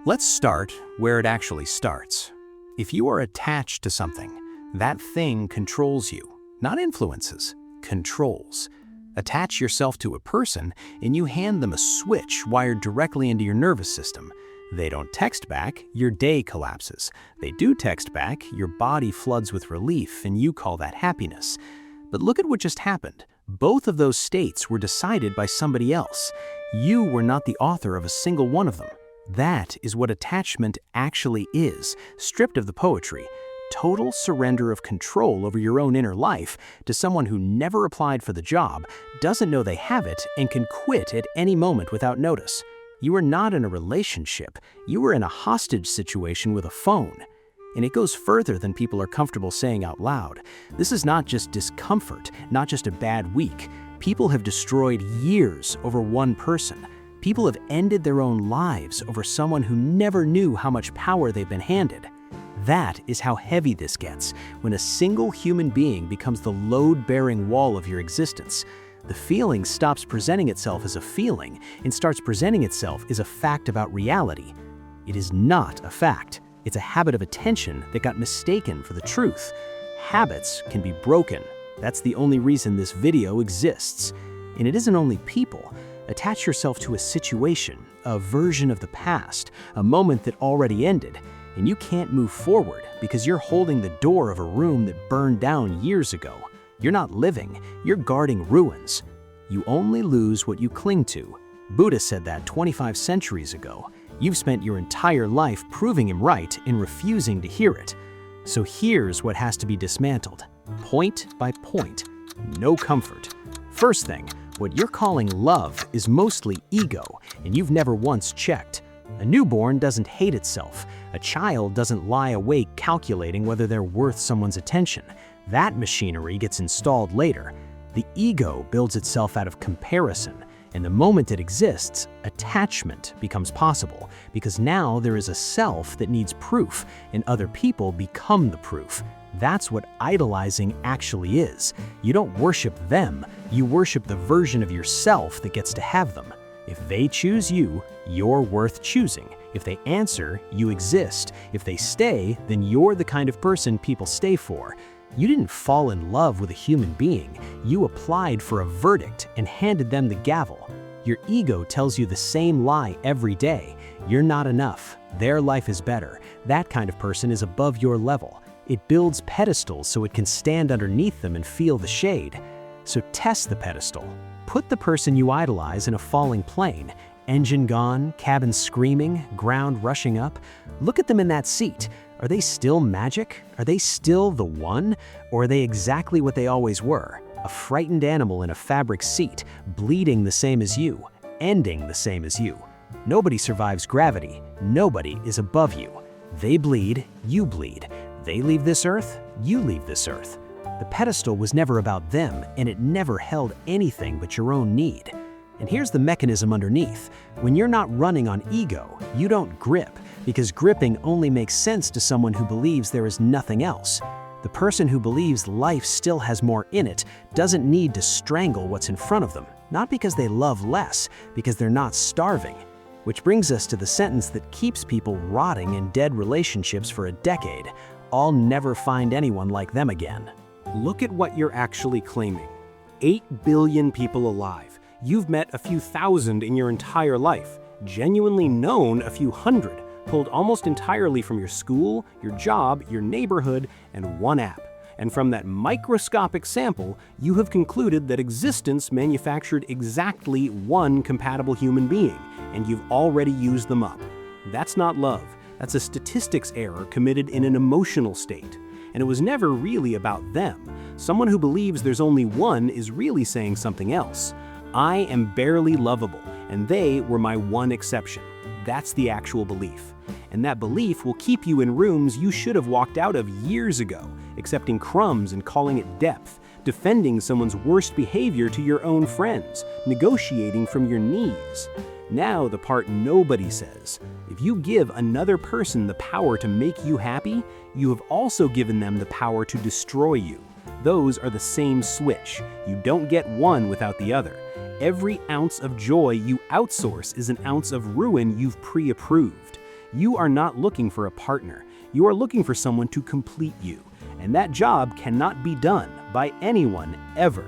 Let's start where it actually starts. If you are attached to something, that thing controls you, not influences, controls. Attach yourself to a person and you hand them a switch wired directly into your nervous system. They don't text back, your day collapses. They do text back, your body floods with relief, and you call that happiness. But look at what just happened. Both of those states were decided by somebody else. You were not the author of a single one of them. That is what attachment actually is, stripped of the poetry. Total surrender of control over your own inner life to someone who never applied for the job, doesn't know they have it, and can quit at any moment without notice. You are not in a relationship. You are in a hostage situation with a phone. And it goes further than people are comfortable saying out loud. This is not just discomfort, not just a bad week. People have destroyed years over one person. People have ended their own lives over someone who never knew how much power they've been handed. That is how heavy this gets, when a single human being becomes the load-bearing wall of your existence. The feeling stops presenting itself as a feeling and starts presenting itself as a fact about reality. It is not a fact. It's a habit of attention that got mistaken for the truth. Habits can be broken. That's the only reason this video exists. And it isn't only people. Attach yourself to a situation, a version of the past, a moment that already ended, and you can't move forward because you're holding the door of a room that burned down years ago. You're not living, you're guarding ruins. You only lose what you cling to. Buddha said that 25 centuries ago. You've spent your entire life proving him right and refusing to hear it. So here's what has to be dismantled, point by point. No comfort. First thing, what you're calling love is mostly ego, and you've never once checked. A newborn doesn't hate itself. A child doesn't lie awake calculating whether they're worth someone's attention. That machinery gets installed later. The ego builds itself out of comparison, and the moment it exists, attachment becomes possible, because now there is a self that needs proof, and other people become the proof. That's what idolizing actually is. You don't worship them, you worship the version of yourself that gets to have them. If they choose you, you're worth choosing. If they answer, you exist. If they stay, then you're the kind of person people stay for. You didn't fall in love with a human being. You applied for a verdict and handed them the gavel. Your ego tells you the same lie every day. You're not enough. Their life is better. That kind of person is above your level. It builds pedestals so it can stand underneath them and feel the shade. So test the pedestal. Put the person you idolize in a falling plane. Engine gone, cabin screaming, ground rushing up. Look at them in that seat. Are they still magic? Are they still the one? Or are they exactly what they always were? A frightened animal in a fabric seat, bleeding the same as you, ending the same as you. Nobody survives gravity. Nobody is above you. They bleed, you bleed. They leave this earth, you leave this earth. The pedestal was never about them, and it never held anything but your own need. And here's the mechanism underneath. When you're not running on ego, you don't grip, because gripping only makes sense to someone who believes there is nothing else. The person who believes life still has more in it doesn't need to strangle what's in front of them, not because they love less, because they're not starving. Which brings us to the sentence that keeps people rotting in dead relationships for a decade. I'll never find anyone like them again. Look at what you're actually claiming. 8 billion people alive. You've met a few thousand in your entire life, genuinely known a few hundred, pulled almost entirely from your school, your job, your neighborhood, and one app. And from that microscopic sample, you have concluded that existence manufactured exactly one compatible human being, and you've already used them up. That's not love. That's a statistics error committed in an emotional state. And it was never really about them. Someone who believes there's only one is really saying something else. I am barely lovable, and they were my one exception. That's the actual belief. And that belief will keep you in rooms you should have walked out of years ago, accepting crumbs and calling it depth, defending someone's worst behavior to your own friends, negotiating from your knees. Now the part nobody says. If you give another person the power to make you happy, you have also given them the power to destroy you. Those are the same switch. You don't get one without the other. Every ounce of joy you outsource is an ounce of ruin you've pre-approved. You are not looking for a partner. You are looking for someone to complete you. And that job cannot be done by anyone ever.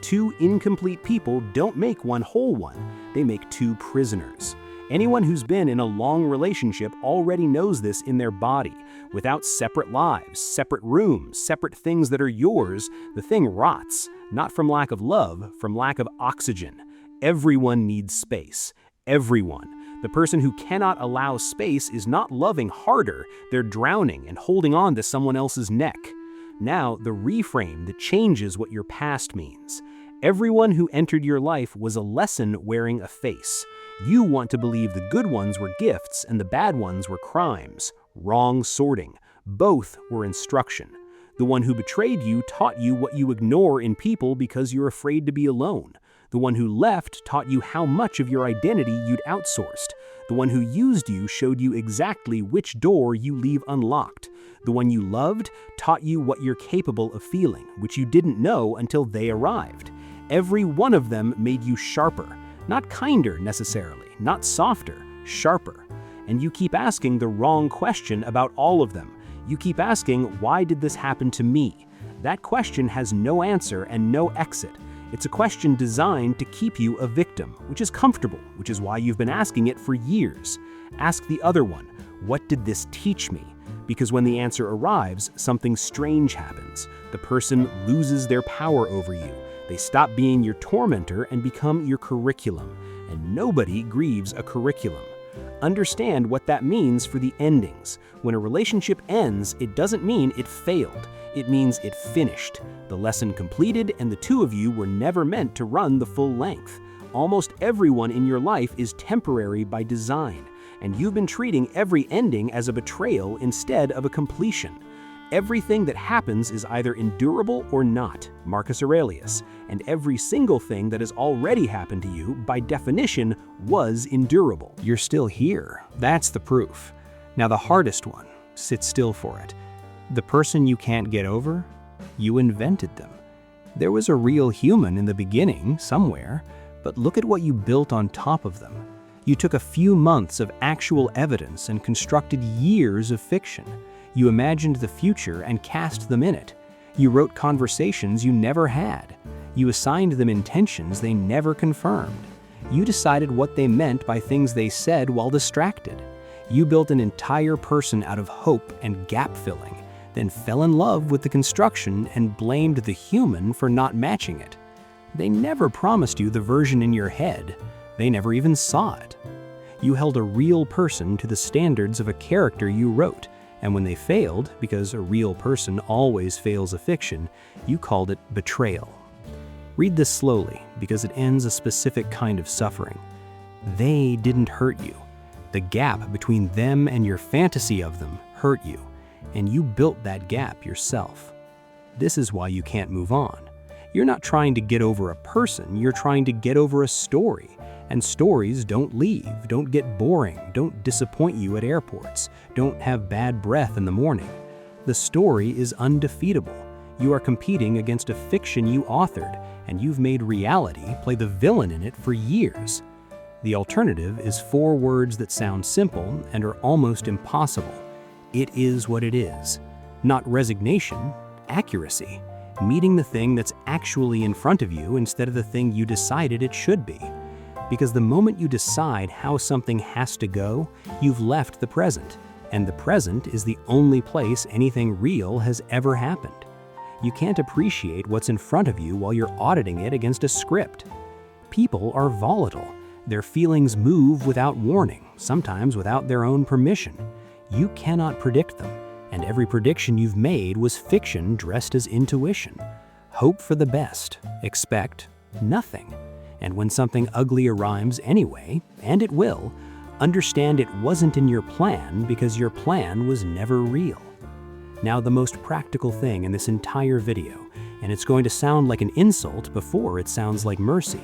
Two incomplete people don't make one whole one. They make two prisoners. Anyone who's been in a long relationship already knows this in their body. Without separate lives, separate rooms, separate things that are yours, the thing rots, not from lack of love, from lack of oxygen. Everyone needs space. Everyone. The person who cannot allow space is not loving harder, they're drowning and holding on to someone else's neck. Now, the reframe that changes what your past means. Everyone who entered your life was a lesson wearing a face. You want to believe the good ones were gifts and the bad ones were crimes. Wrong sorting. Both were instruction. The one who betrayed you taught you what you ignore in people because you're afraid to be alone. The one who left taught you how much of your identity you'd outsourced. The one who used you showed you exactly which door you leave unlocked. The one you loved taught you what you're capable of feeling, which you didn't know until they arrived. Every one of them made you sharper. Not kinder necessarily, not softer, sharper. And you keep asking the wrong question about all of them. You keep asking, why did this happen to me? That question has no answer and no exit. It's a question designed to keep you a victim, which is comfortable, which is why you've been asking it for years. Ask the other one, what did this teach me? Because when the answer arrives, something strange happens. The person loses their power over you. They stop being your tormentor and become your curriculum. And nobody grieves a curriculum. Understand what that means for the endings. When a relationship ends, it doesn't mean it failed. It means it finished. The lesson completed, and the two of you were never meant to run the full length. Almost everyone in your life is temporary by design, and you've been treating every ending as a betrayal instead of a completion. Everything that happens is either endurable or not, Marcus Aurelius, and every single thing that has already happened to you, by definition, was endurable. You're still here. That's the proof. Now the hardest one, sit still for it. The person you can't get over, you invented them. There was a real human in the beginning, somewhere, but look at what you built on top of them. You took a few months of actual evidence and constructed years of fiction. You imagined the future and cast them in it. You wrote conversations you never had. You assigned them intentions they never confirmed. You decided what they meant by things they said while distracted. You built an entire person out of hope and gap-filling, then fell in love with the construction and blamed the human for not matching it. They never promised you the version in your head. They never even saw it. You held a real person to the standards of a character you wrote, and when they failed, because a real person always fails a fiction, you called it betrayal. Read this slowly, because it ends a specific kind of suffering. They didn't hurt you. The gap between them and your fantasy of them hurt you, and you built that gap yourself. This is why you can't move on. You're not trying to get over a person, you're trying to get over a story. And stories don't leave, don't get boring, don't disappoint you at airports, don't have bad breath in the morning. The story is undefeatable. You are competing against a fiction you authored, and you've made reality play the villain in it for years. The alternative is 4 words that sound simple and are almost impossible. It is what it is. Not resignation, accuracy. Meeting the thing that's actually in front of you instead of the thing you decided it should be. Because the moment you decide how something has to go, you've left the present, and the present is the only place anything real has ever happened. You can't appreciate what's in front of you while you're auditing it against a script. People are volatile. Their feelings move without warning, sometimes without their own permission. You cannot predict them, and every prediction you've made was fiction dressed as intuition. Hope for the best, expect nothing. And when something ugly arrives anyway, and it will, understand it wasn't in your plan because your plan was never real. Now the most practical thing in this entire video, and it's going to sound like an insult before it sounds like mercy.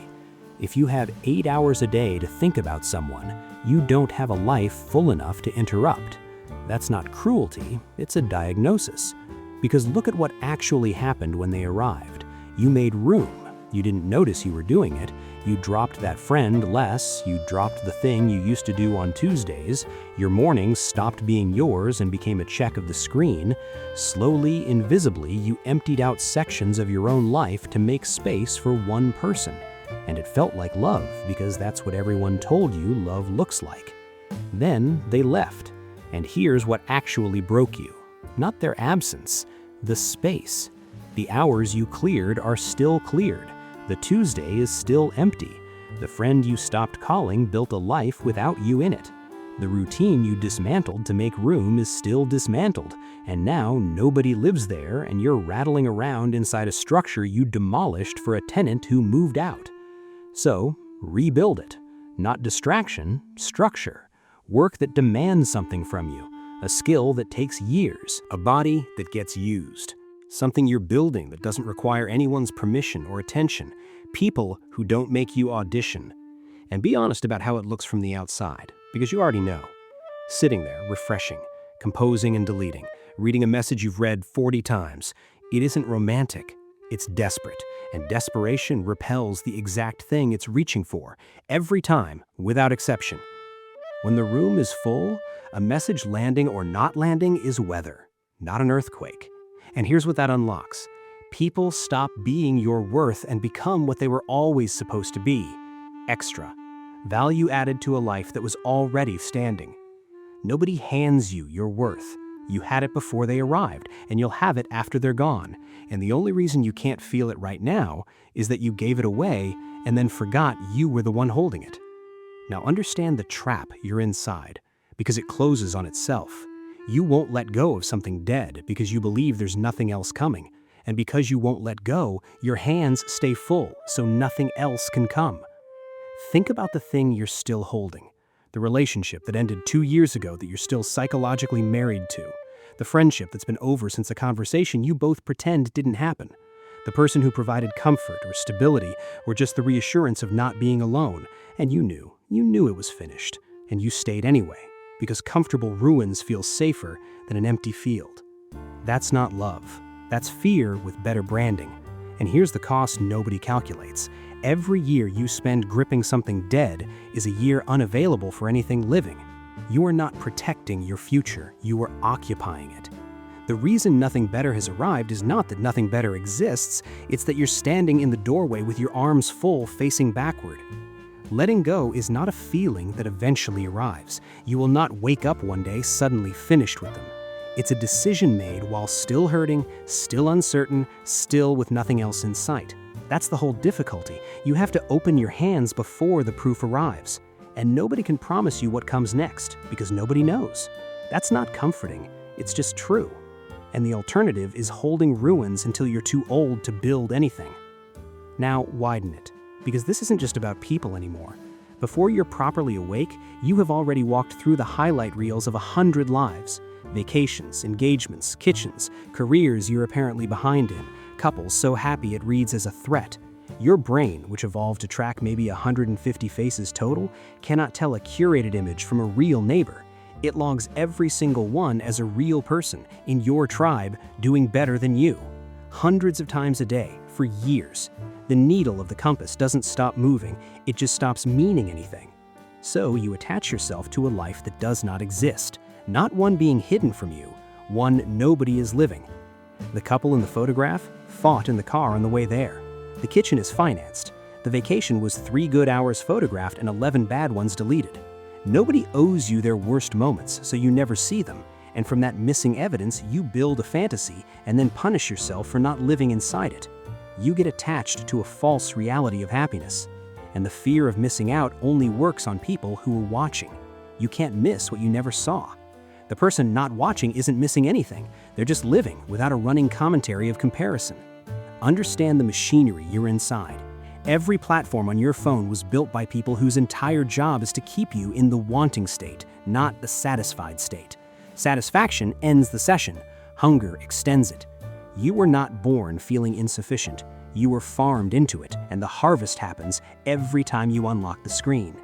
If you have 8 hours a day to think about someone, you don't have a life full enough to interrupt. That's not cruelty, it's a diagnosis. Because look at what actually happened when they arrived. You made room. You didn't notice you were doing it. You dropped that friend less, you dropped the thing you used to do on Tuesdays, your mornings stopped being yours and became a check of the screen. Slowly, invisibly, you emptied out sections of your own life to make space for one person. And it felt like love, because that's what everyone told you love looks like. Then they left. And here's what actually broke you. Not their absence, the space. The hours you cleared are still cleared. The Tuesday is still empty. The friend you stopped calling built a life without you in it. The routine you dismantled to make room is still dismantled, and now nobody lives there and you're rattling around inside a structure you demolished for a tenant who moved out. So, rebuild it. Not distraction, structure. Work that demands something from you. A skill that takes years. A body that gets used. Something you're building that doesn't require anyone's permission or attention. People who don't make you audition. And be honest about how it looks from the outside, because you already know. Sitting there, refreshing, composing and deleting, reading a message you've read 40 times. It isn't romantic, it's desperate. And desperation repels the exact thing it's reaching for, every time, without exception. When the room is full, a message landing or not landing is weather, not an earthquake. And here's what that unlocks. People stop being your worth and become what they were always supposed to be. Extra. Value added to a life that was already standing. Nobody hands you your worth. You had it before they arrived, and you'll have it after they're gone. And the only reason you can't feel it right now is that you gave it away and then forgot you were the one holding it. Now understand the trap you're inside, because it closes on itself. You won't let go of something dead because you believe there's nothing else coming. And because you won't let go, your hands stay full, so nothing else can come. Think about the thing you're still holding. The relationship that ended 2 years ago that you're still psychologically married to. The friendship that's been over since a conversation you both pretend didn't happen. The person who provided comfort or stability or just the reassurance of not being alone. And you knew it was finished. And you stayed anyway, because comfortable ruins feel safer than an empty field. That's not love. That's fear with better branding. And here's the cost nobody calculates. Every year you spend gripping something dead is a year unavailable for anything living. You are not protecting your future, you are occupying it. The reason nothing better has arrived is not that nothing better exists, it's that you're standing in the doorway with your arms full facing backward. Letting go is not a feeling that eventually arrives. You will not wake up one day suddenly finished with them. It's a decision made while still hurting, still uncertain, still with nothing else in sight. That's the whole difficulty. You have to open your hands before the proof arrives. And nobody can promise you what comes next, because nobody knows. That's not comforting, it's just true. And the alternative is holding ruins until you're too old to build anything. Now widen it, because this isn't just about people anymore. Before you're properly awake, you have already walked through the highlight reels of 100 lives. Vacations, engagements, kitchens, careers you're apparently behind in, couples so happy it reads as a threat. Your brain, which evolved to track maybe 150 faces total, cannot tell a curated image from a real neighbor. It logs every single one as a real person in your tribe doing better than you. Hundreds of times a day, for years. The needle of the compass doesn't stop moving, it just stops meaning anything. So you attach yourself to a life that does not exist, not one being hidden from you, one nobody is living. The couple in the photograph fought in the car on the way there. The kitchen is financed. The vacation was 3 good hours photographed and 11 bad ones deleted. Nobody owes you their worst moments, so you never see them. And from that missing evidence, you build a fantasy and then punish yourself for not living inside it. You get attached to a false reality of happiness. And the fear of missing out only works on people who are watching. You can't miss what you never saw. The person not watching isn't missing anything. They're just living without a running commentary of comparison. Understand the machinery you're inside. Every platform on your phone was built by people whose entire job is to keep you in the wanting state, not the satisfied state. Satisfaction ends the session. Hunger extends it. You were not born feeling insufficient. You were farmed into it, and the harvest happens every time you unlock the screen.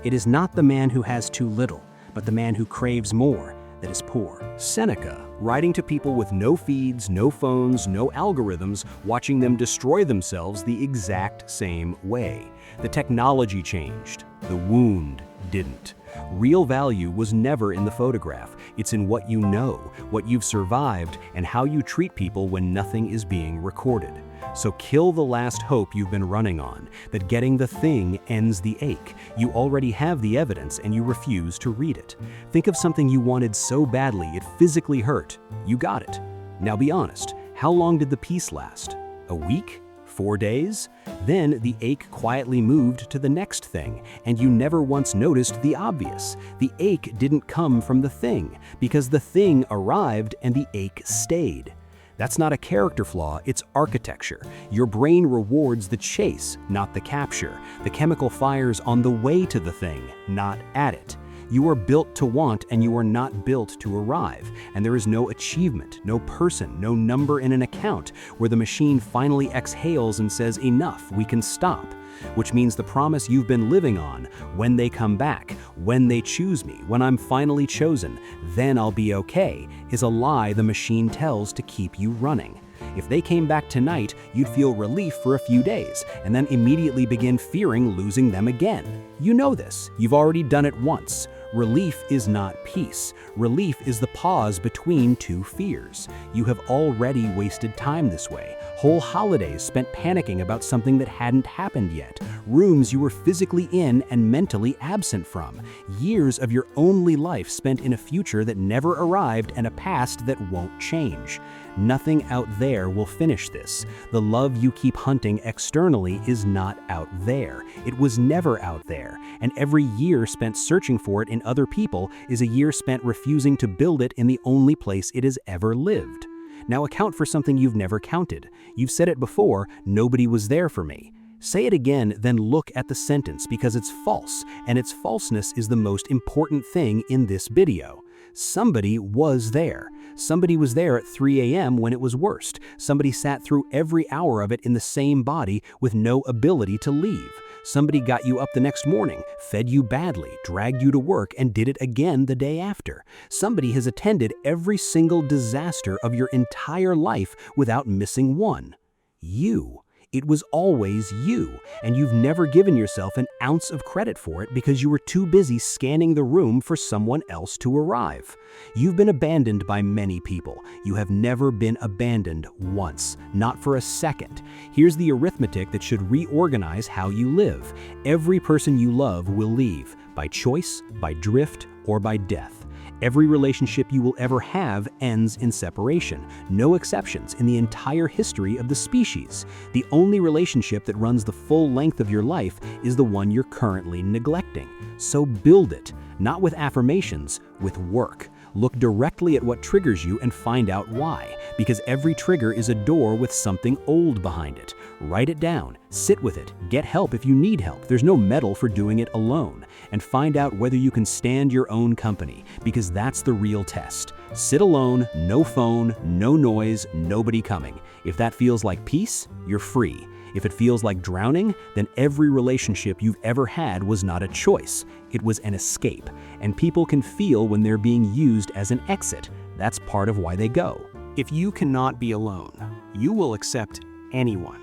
It is not the man who has too little, but the man who craves more, that is poor. Seneca, writing to people with no feeds, no phones, no algorithms, watching them destroy themselves the exact same way. The technology changed. The wound didn't. Real value was never in the photograph. It's in what you know, what you've survived, and how you treat people when nothing is being recorded. So kill the last hope you've been running on, that getting the thing ends the ache. You already have the evidence and you refuse to read it. Think of something you wanted so badly it physically hurt. You got it. Now be honest, how long did the peace last? A week? 4 days? Then the ache quietly moved to the next thing, and you never once noticed the obvious. The ache didn't come from the thing, because the thing arrived and the ache stayed. That's not a character flaw, it's architecture. Your brain rewards the chase, not the capture. The chemical fires on the way to the thing, not at it. You are built to want and you are not built to arrive. And there is no achievement, no person, no number in an account where the machine finally exhales and says, enough, we can stop. Which means the promise you've been living on, when they come back, when they choose me, when I'm finally chosen, then I'll be okay, is a lie the machine tells to keep you running. If they came back tonight, you'd feel relief for a few days, and then immediately begin fearing losing them again. You know this. You've already done it once. Relief is not peace. Relief is the pause between two fears. You have already wasted time this way. Whole holidays spent panicking about something that hadn't happened yet. Rooms you were physically in and mentally absent from. Years of your only life spent in a future that never arrived and a past that won't change. Nothing out there will finish this. The love you keep hunting externally is not out there. It was never out there. And every year spent searching for it in other people is a year spent refusing to build it in the only place it has ever lived. Now account for something you've never counted. You've said it before, nobody was there for me. Say it again, then look at the sentence because it's false, and its falseness is the most important thing in this video. Somebody was there. Somebody was there at 3 a.m. when it was worst. Somebody sat through every hour of it in the same body with no ability to leave. Somebody got you up the next morning, fed you badly, dragged you to work, and did it again the day after. Somebody has attended every single disaster of your entire life without missing one. You. It was always you, and you've never given yourself an ounce of credit for it because you were too busy scanning the room for someone else to arrive. You've been abandoned by many people. You have never been abandoned once, not for a second. Here's the arithmetic that should reorganize how you live. Every person you love will leave, by choice, by drift, or by death. Every relationship you will ever have ends in separation. No exceptions in the entire history of the species. The only relationship that runs the full length of your life is the one you're currently neglecting. So build it, not with affirmations, with work. Look directly at what triggers you and find out why, because every trigger is a door with something old behind it. Write it down, sit with it, get help if you need help. There's no medal for doing it alone. And find out whether you can stand your own company, because that's the real test. Sit alone, no phone, no noise, nobody coming. If that feels like peace, you're free. If it feels like drowning, then every relationship you've ever had was not a choice. It was an escape. And people can feel when they're being used as an exit. That's part of why they go. If you cannot be alone, you will accept anyone.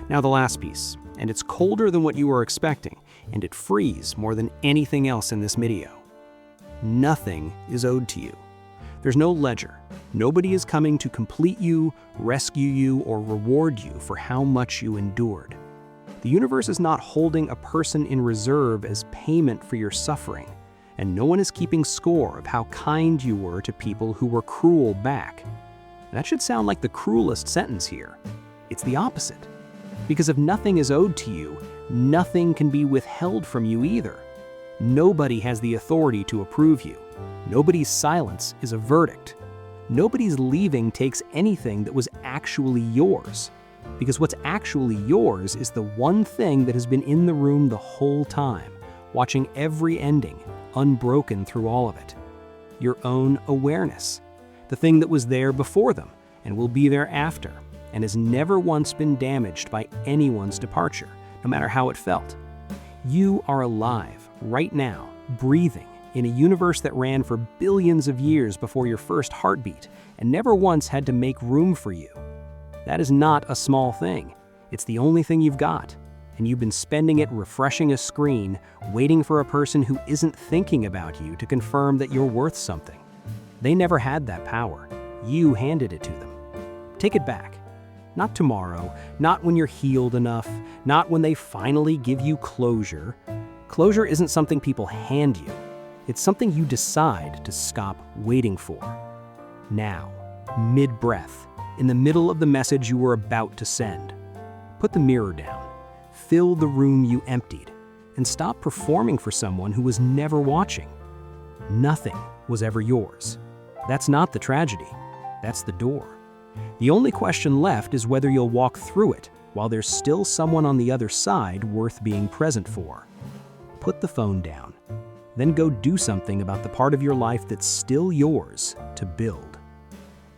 Now the last piece, and it's colder than what you were expecting, and it frees more than anything else in this video. Nothing is owed to you. There's no ledger. Nobody is coming to complete you, rescue you, or reward you for how much you endured. The universe is not holding a person in reserve as payment for your suffering, and no one is keeping score of how kind you were to people who were cruel back. That should sound like the cruelest sentence here. It's the opposite. Because if nothing is owed to you, nothing can be withheld from you either. Nobody has the authority to approve you. Nobody's silence is a verdict. Nobody's leaving takes anything that was actually yours. Because what's actually yours is the one thing that has been in the room the whole time, watching every ending, unbroken through all of it. Your own awareness. The thing that was there before them and will be there after, and has never once been damaged by anyone's departure, no matter how it felt. You are alive, right now, breathing, in a universe that ran for billions of years before your first heartbeat and never once had to make room for you. That is not a small thing. It's the only thing you've got, and you've been spending it refreshing a screen, waiting for a person who isn't thinking about you to confirm that you're worth something. They never had that power. You handed it to them. Take it back. Not tomorrow, not when you're healed enough, not when they finally give you closure. Closure isn't something people hand you. It's something you decide to stop waiting for. Now, mid-breath, in the middle of the message you were about to send. Put the mirror down, fill the room you emptied, and stop performing for someone who was never watching. Nothing was ever yours. That's not the tragedy. That's the door. The only question left is whether you'll walk through it while there's still someone on the other side worth being present for. Put the phone down. Then go do something about the part of your life that's still yours to build.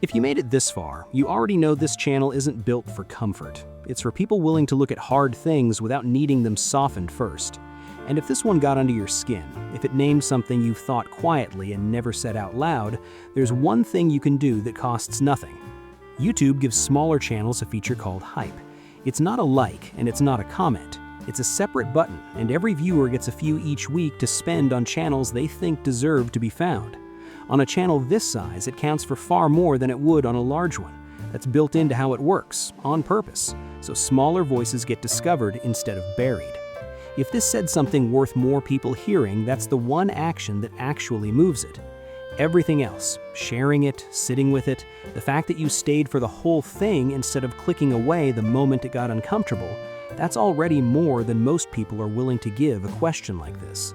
If you made it this far, you already know this channel isn't built for comfort. It's for people willing to look at hard things without needing them softened first. And if this one got under your skin, if it named something you thought quietly and never said out loud, there's one thing you can do that costs nothing. YouTube gives smaller channels a feature called Hype. It's not a like and it's not a comment. It's a separate button, and every viewer gets a few each week to spend on channels they think deserve to be found. On a channel this size, it counts for far more than it would on a large one. That's built into how it works, on purpose, so smaller voices get discovered instead of buried. If this said something worth more people hearing, that's the one action that actually moves it. Everything else, sharing it, sitting with it, the fact that you stayed for the whole thing instead of clicking away the moment it got uncomfortable, that's already more than most people are willing to give a question like this.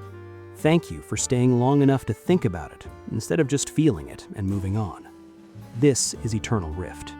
Thank you for staying long enough to think about it, instead of just feeling it and moving on. This is Eternal Rift.